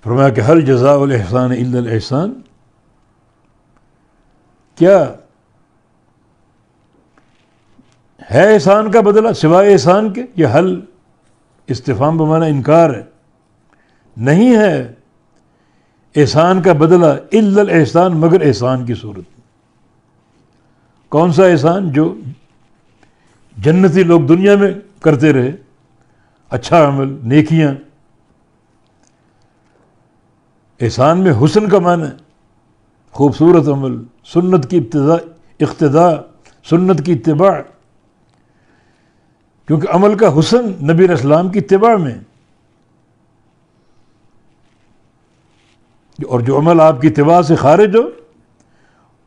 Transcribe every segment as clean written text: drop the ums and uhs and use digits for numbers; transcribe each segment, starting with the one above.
فرمایا کہ هل جزاء الاحسان الا الاحسان، کیا ہے احسان کا بدلہ سوائے احسان کے؟ یہ حل استفہام بمعنی انکار ہے، نہیں ہے احسان کا بدلہ الا الاحسان مگر احسان کی صورت میں۔ کون سا احسان؟ جو جنتی لوگ دنیا میں کرتے رہے، اچھا عمل، نیکیاں۔ احسان میں حسن کا معنی ہے خوبصورت عمل، سنت کی اقتداء، سنت کی اتباع، کیونکہ عمل کا حسن نبی علیہ السلام کی اتباع میں، اور جو عمل آپ کی اتباع سے خارج ہو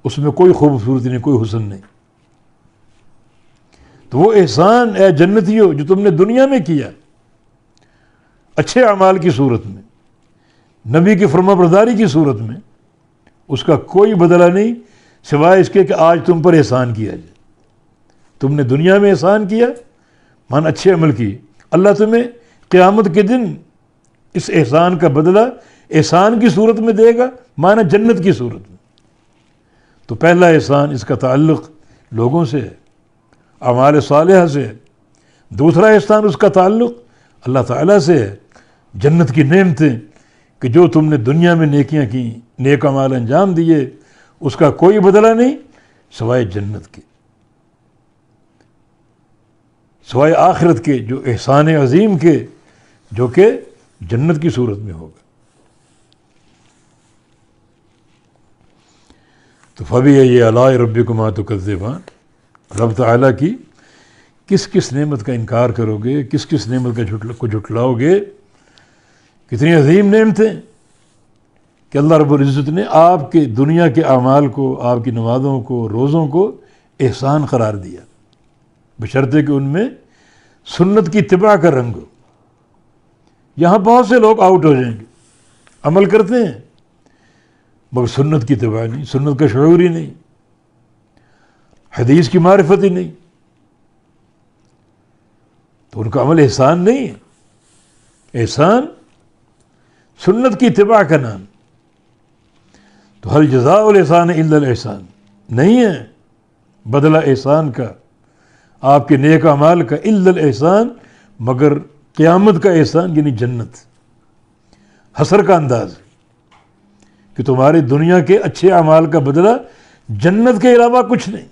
اس میں کوئی خوبصورتی نہیں، کوئی حسن نہیں۔ تو وہ احسان اے جنتیو جو تم نے دنیا میں کیا اچھے اعمال کی صورت میں، نبی کی فرما برداری کی صورت میں، اس کا کوئی بدلہ نہیں سوائے اس کے کہ آج تم پر احسان کیا جائے۔ تم نے دنیا میں احسان کیا، مان اچھے عمل کی، اللہ تمہیں قیامت کے دن اس احسان کا بدلہ احسان کی صورت میں دے گا، مانا جنت کی صورت میں۔ تو پہلا احسان اس کا تعلق لوگوں سے ہے، اعمال صالحہ سے ہے۔ دوسرا احسان اس کا تعلق اللہ تعالیٰ سے ہے، جنت کی نعمتیں کہ جو تم نے دنیا میں نیکیاں کی، نیک اعمال انجام دیے، اس کا کوئی بدلہ نہیں سوائے جنت کے، سوائے آخرت کے جو احسان عظیم کے، جو کہ جنت کی صورت میں ہوگا۔ تو فَبِأَيِّ آلَاءِ رَبِّكُمَا تُكَذِّبَانِ، رب تعالیٰ کی کس کس نعمت کا انکار کرو گے، کس کس نعمت کو جھٹلاؤ گے؟ کتنی عظیم نعمتیں کہ اللہ رب العزت نے آپ کے دنیا کے اعمال کو، آپ کی نمازوں کو، روزوں کو احسان قرار دیا، بشرطے کہ ان میں سنت کی اتباع کا رنگ ہو۔ یہاں بہت سے لوگ آؤٹ ہو جائیں گے، عمل کرتے ہیں مگر سنت کی اتباع نہیں، سنت کا شعور ہی نہیں، حدیث کی معرفت ہی نہیں، تو ان کا عمل احسان نہیں ہے۔ احسان سنت کی اتباع کا نام۔ تو هل جزاء الاحسان الا الاحسان، نہیں ہے بدلہ احسان کا، آپ کے نیک اعمال کا، الا الاحسان مگر قیامت کا احسان، یعنی جنت۔ حسر کا انداز کہ تمہارے دنیا کے اچھے اعمال کا بدلہ جنت کے علاوہ کچھ نہیں۔